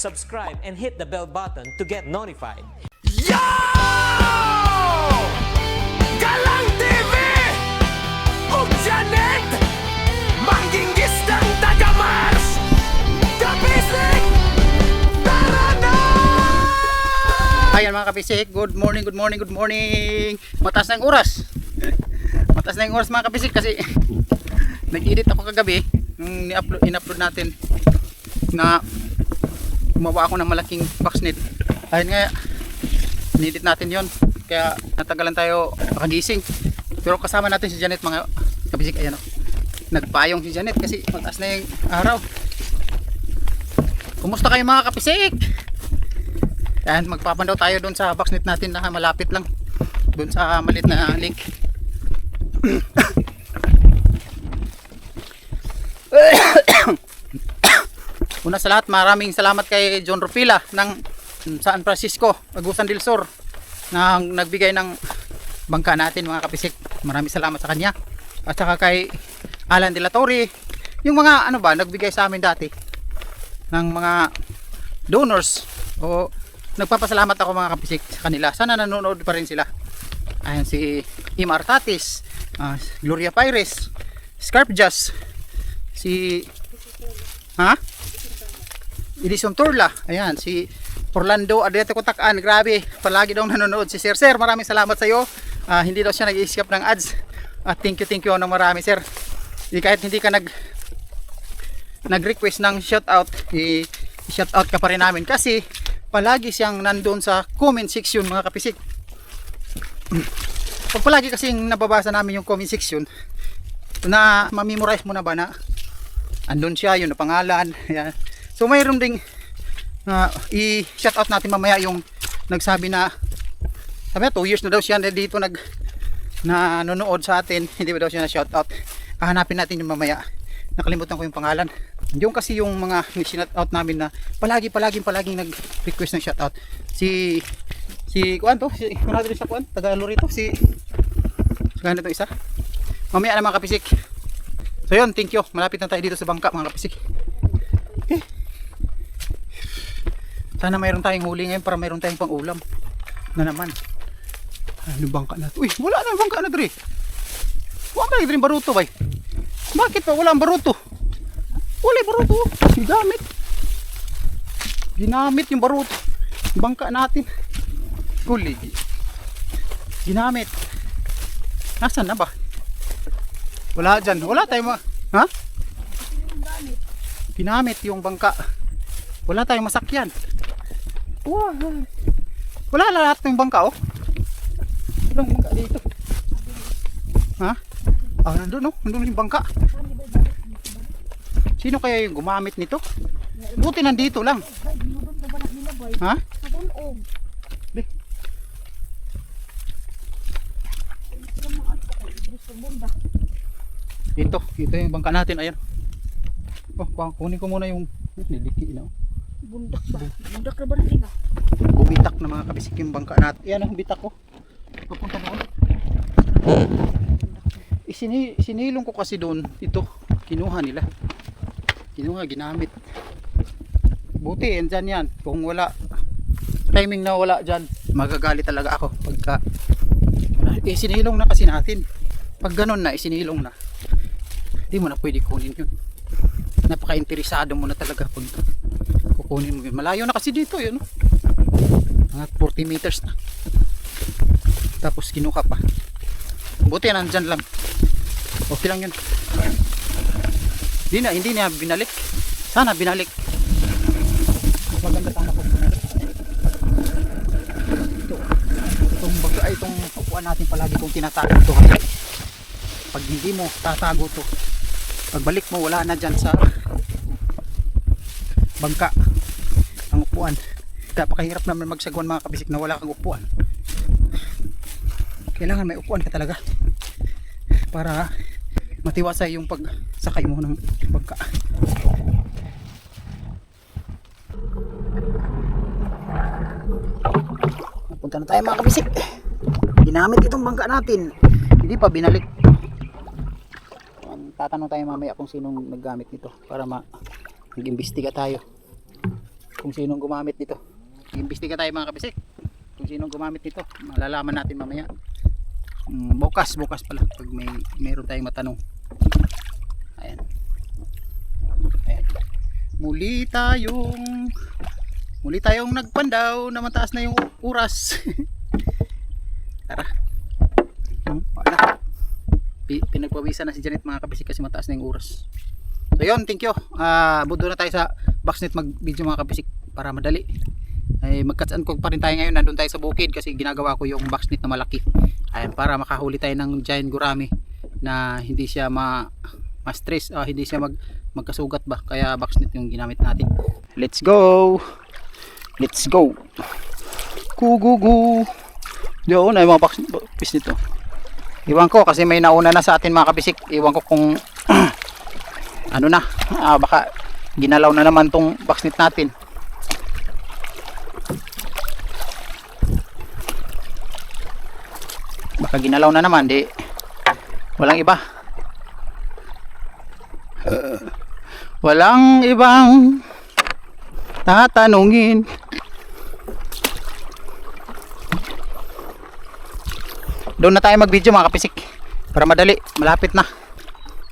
subscribe and hit the bell button to get notified. Yo! Galang TV! Ug Janet! Manggingis ng taga-Mars! Kapisik! Tara na! Ayan mga kapisik, good morning, good morning, good morning. Mataas na yung oras. Mataas na yung oras mga kapisik kasi nag-edit ako kagabi nung in-upload natin na gumawa ako ng malaking box net. Ayun nga, in-edit natin yon, kaya natagalan tayo nakagising. Pero kasama natin si Janet mga kapisik. Ayan o, nagpayong si Janet kasi mataas na yung araw. Kumusta kayo mga kapisik? Ayan, magpapandaw tayo doon sa box net natin na malapit lang doon sa maliit na link. Una sa lahat, maraming salamat kay John Rufila ng San Francisco, Agusan del Sur, na nagbigay ng bangka natin mga kapisik. Maraming salamat sa kanya. At saka kay Alan de la Torre, yung mga ano ba, nagbigay sa amin dati ng mga donors. O nagpapasalamat ako mga kapisik sa kanila. Sana nanonood pa rin sila. Ayan si Imar Tatis, Gloria Pires, Scarp Jazz, si Edison Turla, ayan si Orlando Adete Kotakan. Grabe, palagi daw nanonood si Sir. Sir, maraming salamat sa iyo. Hindi daw siya nag-i-skip ng ads. Thank you ng marami, Sir. Kahit hindi ka nag-request ng shoutout, i-shoutout ka pa rin namin kasi palagi siyang nandoon sa comment section mga kapisik. Pag palagi kasing nababasa namin yung comment section, na mamemorize mo na ba na andun siya, yun na pangalan. Ayan. So mayroon ding i-shoutout natin mamaya yung nagsabi na sabi na 2 years na daw siya dito nanonood sa atin, hindi ba daw siya na shoutout. Hahanapin natin yung mamaya, nakalimutan ko yung pangalan. Yung kasi yung mga shoutout namin na palaging nag-request ng shoutout. Si kuan to, si kunadri sa kuan, taga Lorito, si ganito isa. Mamaya na mga kapisik. So yun, thank you. Malapit na tayo dito sa bangka mga kapisik. Okay. Sana mayroon tayong huli ngayon para mayroon tayong pang ulam na naman. Ano bangka na to? Uy, wala na bangka na dre. Wala na yung baruto bay. Bakit pa wala ang baruto? Wala yung baruto. Ginamit yung baruto. Bangka natin. Huli. Ginamit. Nasaan na ba? Wala dyan. Wala tayong ha? Ginamit yung bangka. Wala tayong masakyan. Wala lahat ng bangka oh. Walang bangka dito. Ha? Nandun oh. Nandun yung bangka. Sino kaya yung gumamit nito? Buti nandito lang. Ha? Ito yung bangka natin, ayan. Kunin ko muna yung niliki na. Bundak na ba natin ah? Bumitak na mga kabisik yung bangka natin. Ayan ang bitak ko. Papunta na ulit. Sinilong ko kasi doon. Ito, kinuha nila. Ginamit. Buti, andyan yan. Kung wala, timing na wala dyan, magagalit talaga ako. Pagka, sinilong na kasi natin. Pag ganun na, isinilong na, hindi mo na pwede kunin yun. Napaka-interesado mo na talaga pag kukunin mo yun. Malayo na kasi dito yun. Mga 40 meters na. Tapos kinuha pa. Buti nandyan lang. Okay lang yun. Hindi na binalik. Sana binalik. Maganda sana po. Itong upuan natin palagi kung tinatago ito kasi pag hindi mo tatago to, pagbalik mo wala na dyan sa bangka ang upuan. Napakahirap naman magsagwan mga kabisik na wala kang upuan. Kailangan may upuan ka talaga para matiwasay yung pagsakay mo ng bangka. Punta na tayo mga kabisik. Ginamit itong bangka natin, hindi pa binalik. Tatanong tayo mamaya kung sinong naggamit nito para mag-imbestiga tayo. kung sinong gumamit dito. Imbestiga tayo mga kabisik kung sinong gumamit nito. Malalaman natin mamaya. Bukas pala pag mayroon tayong matanong. Ayan. Ayan. Muli tayong nagpandaw na mataas na yung oras. Tara. Wala. Pinagpawisan na si Janet mga kabisik kasi mataas na yung oras. So yun, thank you. Budo na tayo sa Boxnet mag video mga kabisik para madali. Ay magkatsaan ko pa rin tayo ngayon, nandun tayo sa bukid kasi ginagawa ko yung Boxnet na malaki. Ayan, para makahuli tayo ng giant gurami na hindi siya ma-stress, hindi siya magkasugat ba. Kaya Boxnet yung ginamit natin. Let's go. Kugugu. Doon ay mga Boxnet fish nito. Iwan ko kasi may nauna na sa atin mga kabisik. Iwan ko kung ano na, baka ginalaw na naman tong Boxnet natin. Baka ginalaw na naman, di walang iba. Walang ibang tatanungin. Doon na tayo mag video mga kapisik para madali, malapit na.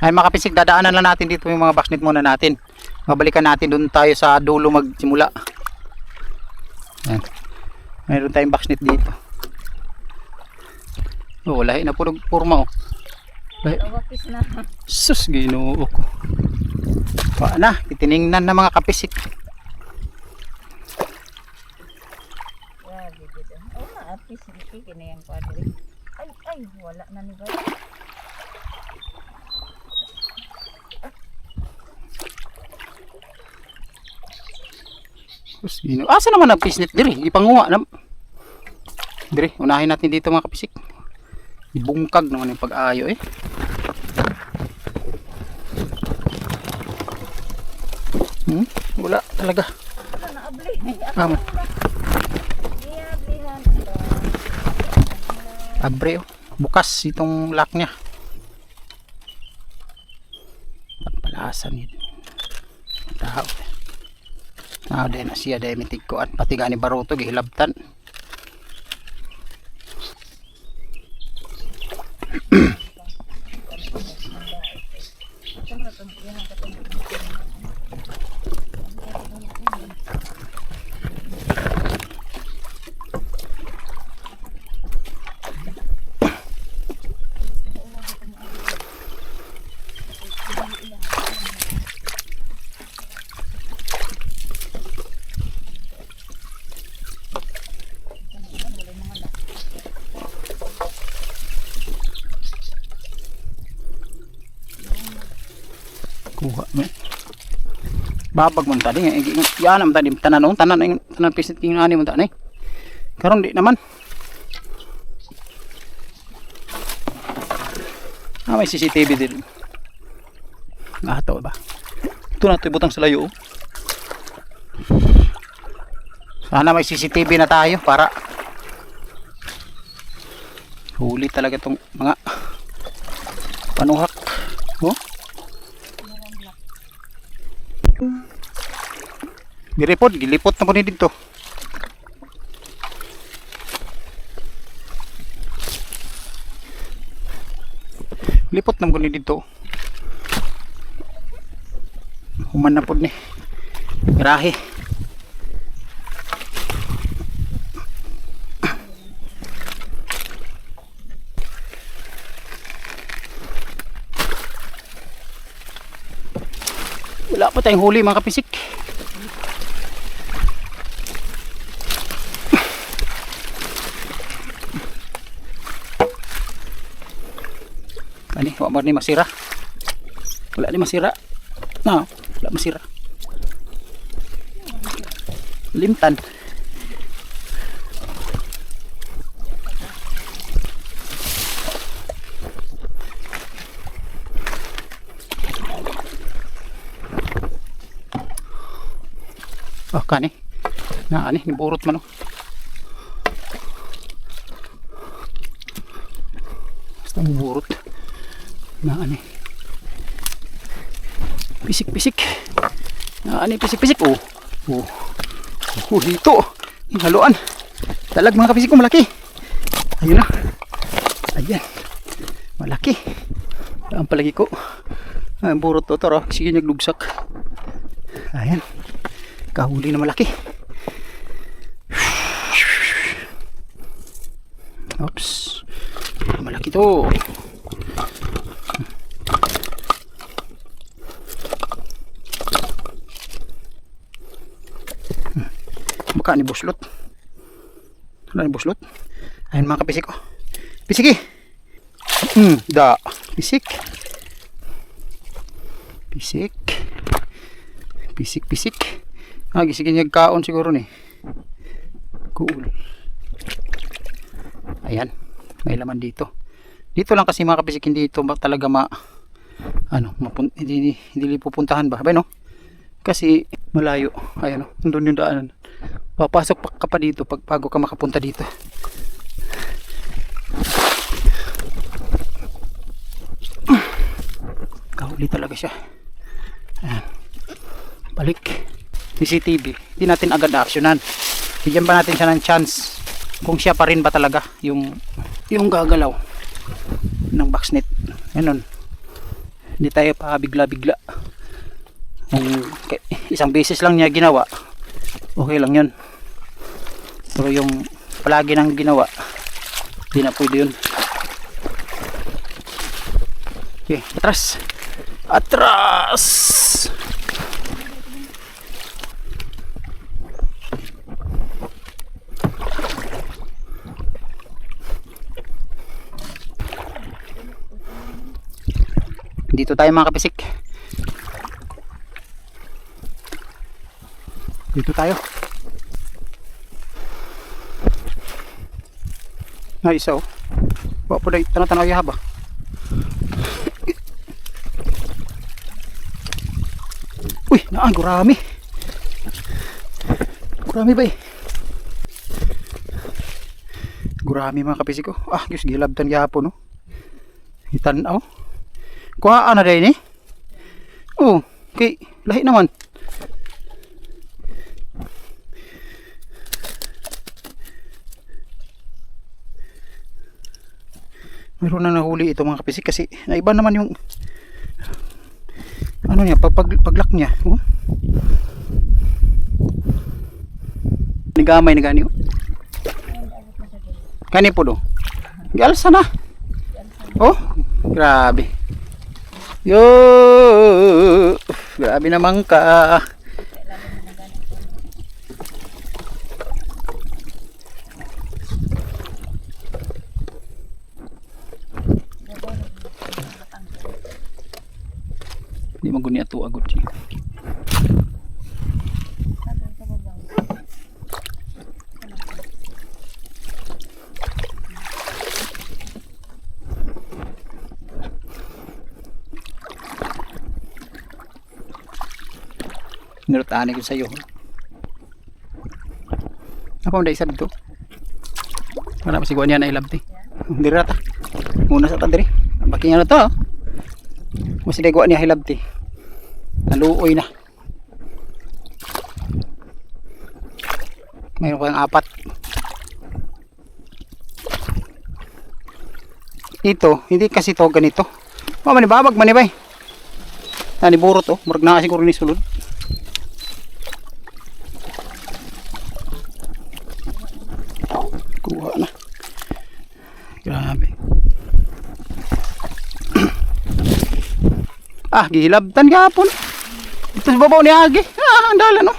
Ay mga kapisik, dadaanan lang natin dito yung mga Boxnet muna natin. Mabalikan natin doon tayo sa dulo magsimula. Ayan. Mayroon tayong Boxnet dito. Oh, lahi na puro purma oh. Lahi. Sus, ginoo ko. Paana, titiningnan na mga kapisik. Ay, wala na ni ba? Sus, ginoo. Asa naman ang pisnit diri? Ipanguha na. Diri, unahin natin dito mga kapisik. Ibungkag naman yung pag-ayo eh. Wala talaga. Aman. Abre oh. Bukas itong lock niya. Pagpalasan yun. Tao. Dahil na siya dahil mitig ko at pati gani baruto gihilabtan. Kuha mo. Babag mo tadi. Yan naman tadi. Tanan pisit yung ani mo tadi. Karon di naman. May CCTV din. Ito ba? Ito na ito butang sa layo. Sana may CCTV na tayo para huli talaga itong mga panuhak. Oh? Gilipot na po ni dito. Lipot na po ni dito. Human na po ni. Grahe. Wala pa tayong huli mga kapisik. Ani, wala ni masira. Wala ni masira. No, wala masira. Limtan. Oh, kani. Na ani, niburot man oh. Basta niburot. Na ani. Pisik-pisik. Na ani pisik-pisik oh. Oh. Dito. Ang haluan. Talag mga kapisig ko, malaki. Ayun na. Ayan. Malaki. Ang palagi ko. Ang burot to, tara. Sige, naglugsak. Ayan. Kahuli na malaki. Oops. Malaki to. Baka ni buslot. Ano ni buslot? Ayun mga kapisik ko. Pisiki. Da. Pisik. Pisik. Pisik. Sige niya kaon siguro ni. Cool. Ayan. May laman dito. Dito lang kasi mga kapisik, hindi ito talaga hindi pupuntahan ba? Ba no? Kasi malayo. Ayan, nandun yung daanan. Papasok ka pa dito bago ka makapunta dito. Kahuli talaga siya. Ayan. Balik. CCTV. Hindi natin agad na-actionan. Bigyan ba natin siya ng chance kung siya pa rin ba talaga yung gagalaw ng boxnet. Ganun. Hindi tayo pa bigla-bigla. Isang beses lang niya ginawa, okay lang yun. Pero yung palagi nang ginawa, hindi na pwede yun. Okay, atras. Dito tayo mga kapisik. Dito tayo. Isa oh. Wa po dai tanah-tanah ya ba. Uy, gurami. Gurami ba eh. Gurami mga kapisik ko. Diyos gilabtan gyapon no. Hitanaw. Kuhaan na dai ni. Oh, okay, lahi naman. Meron na nahuli ito mga kapisik kasi naiba naman yung ano niya, paglak niya. Oh. Nigamay na gani. Kani po do. Gialsa na. Oh, grabe. Yo, grabe naman ka. Di maguni ato agad siya. Nirutaan ko sa iyo. Apa mo dai sabi to? Wala pa siguro niya na ilabti. Diri ta. Muna sa tandiri. Baki nga na to. Mas nagawa niya hilabti. Naluoy na. Mayroon kang 4. Ito, hindi kasi to ganito. Manibabag manibay. Niburo to. Murag na siguro ni sulod. Kuha na. Grabe. Gihilabtan gapon. Ito sa babaw ni Agi. Ang dala no.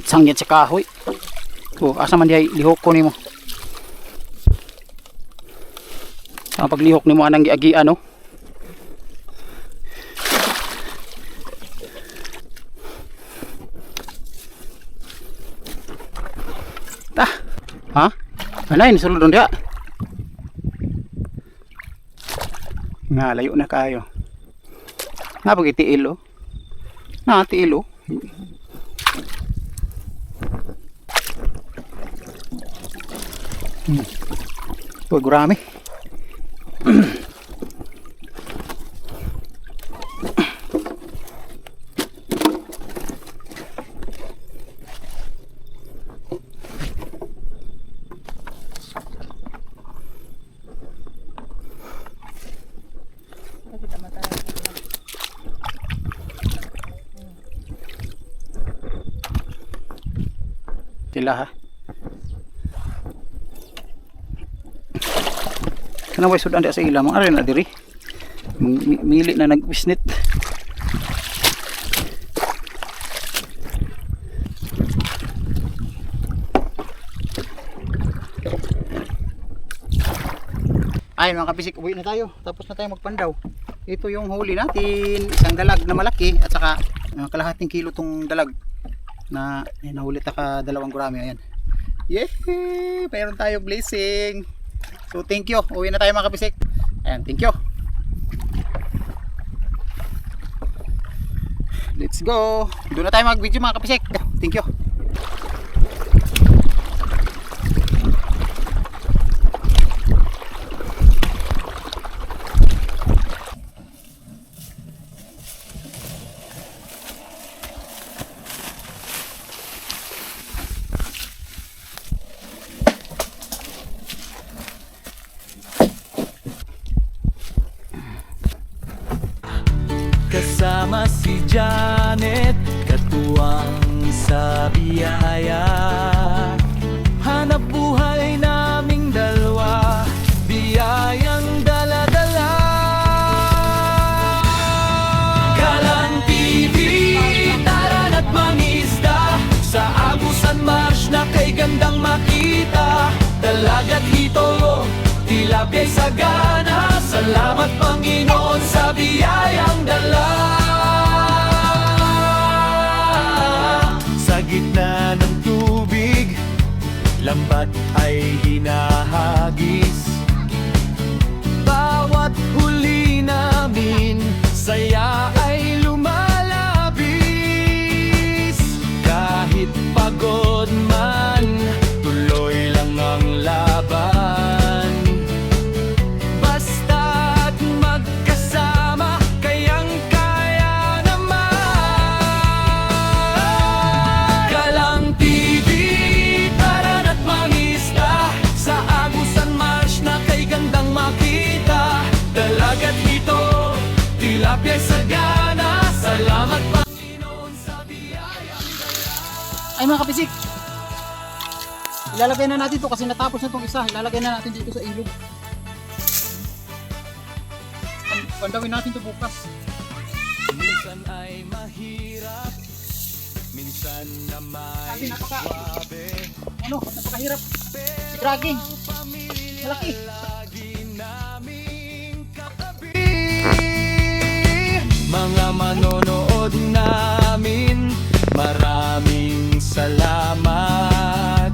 Sangyat sa kahoy. Asa man diay lihok ko nimo. Ang paglihok nimo anang giagian no. Ha? Anay, nisulod doon diya. Nga, layo na kayo. Nga, pag itiil o. Nga, tiil o. Uy, gurami. Sila ha. Kanang way sudan sa ila mga rin na diri. Mili na nagwisnit. Ay mga kapisik, uwi na tayo. Tapos na tayo magpandaw. Ito yung huli natin. Isang dalag na malaki at saka kalahating kilo tong dalag na nahuli ka 2 gurami. Ayan. Yay! Mayroon tayo blessing. So thank you. Uwi na tayo mga kapisik. Ayan, thank you. Let's go. Doon na tayo mag-video mga kapisik. Thank you. Kasama si Janet, katuwang sa biyaya. Hanap buhay naming dalawa, biyayang dala-dala. Galang TV, taran at mangisda, sa Agusan Marsh na kay gandang makita. Dalagat hito, tilapiya'y sagana. Salamat Panginoon sa biyayang dala. Sa gitna ng tubig, lambat ay hinahagis. Bawat huli namin, saya ay lumalabis. Kahit pagod man, tuloy lang ang laban. Basta't magkasama, kayang-kaya naman. Galang TV, taran at mangisda, sa Agusan Marsh na kay gandang makita. Dalagat hito, tilapiya'y sagana. Salamat Panginoon sa biyayang dala. Ay mga kapisik, ilalagay na natin to kasi natapos na tong isa. Ilalagay na natin dito sa ilog. Pandawin natin to bukas. Minsan ay mahirap, minsan na may swabe. Ano, napakahirap. Si Kraging, malaki. Lagi naming katabi. Mga manonood namin, maraming salamat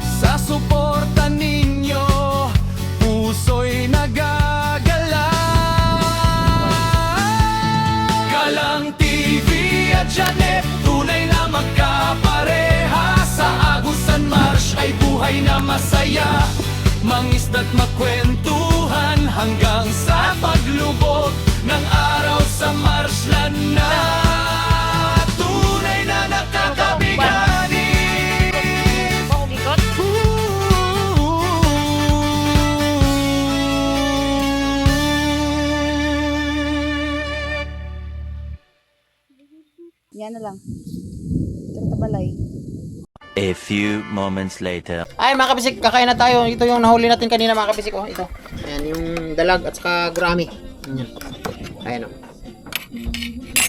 sa suporta ninyo. Puso'y nagagala. Galang TV at Janet, tunay na magkapareha. Sa Agusan Marsh ay buhay na masaya. Mangisda't makwentuhan hanggang sa paglubog ng araw sa marshland na. Tunay na nakakabiganin. Yan na lang. Tara tabalay. A few moments later. Ay mga kapisik, kakain na tayo. Ito yung nahuli natin kanina mga kapisik. Oh, ito. Ayan, yung dalag at saka gurami. Ayan. Ayan o.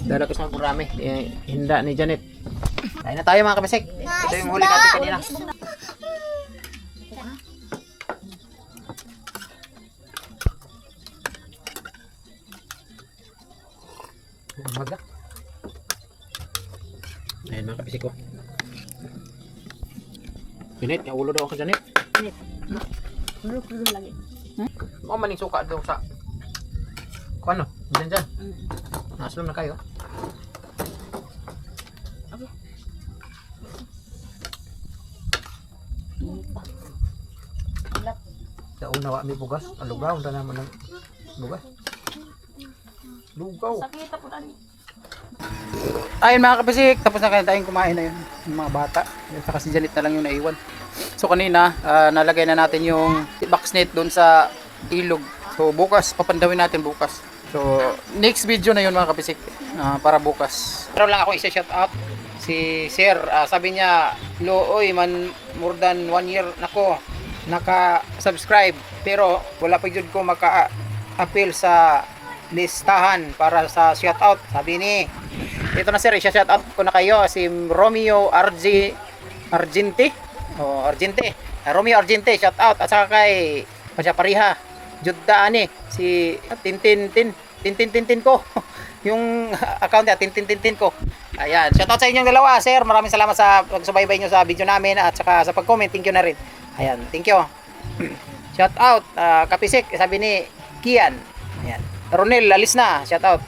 Dalag at saka gurami. Ayan, hinda ni Janet. Kain na tayo mga kapisik. Ito yung huli natin kanina. Umaga. Ayan mga kapisik ko. Janet, ulo daw ako Janet. Puro lagi. Mga maning suka daw sa kung ano, dyan. Naslom na kayo. Nawa may bugas. Alugaw na naman ng bugas. Lugaw. Sakita po tani. Ayun mga kabisik, tapos na kaya tayong kumain na yun. Yung mga bata. Saka si Janet na lang yung naiwan. So kanina, nalagay na natin yung box net doon sa ilog. So bukas, papandawin natin bukas. So next video na yun mga kabisik. Para bukas. Pero lang ako isa-shout out. Si Sir, sabi niya, Looy, man more than 1 year nako naka-subscribe. Pero wala pa jud ko maka-appeal sa listahan para sa shoutout. Sabi ni, ito na sir, i-shoutout ko na kayo. Si Romeo Argente. Romeo Argente, shoutout. At saka kay Pajapariha, Judda ani, si Tintin ko. Yung account niya, Tintin ko. Ayan, shoutout sa inyong dalawa, sir. Maraming salamat sa pagsubaybay nyo sa video namin at saka sa pag-comment. Thank you na rin. Ayan, thank you. Shoutout, Kapisik, sabi ni Kian. Ayan. Ronel, alis na. Shout out.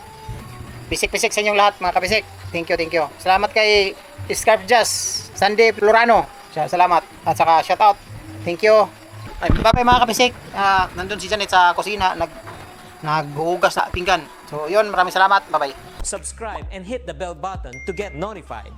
Pisik-pisik sa inyong lahat mga kapisik. Thank you. Salamat kay Scarf Jazz, Sandy Florano. Salamat. At saka shout out. Thank you. Ay, bye mga kapisik. Nandun si Janet sa kusina. Naghuhugas sa pinggan. So yun, maraming salamat. Bye-bye. Subscribe and hit the bell button to get notified.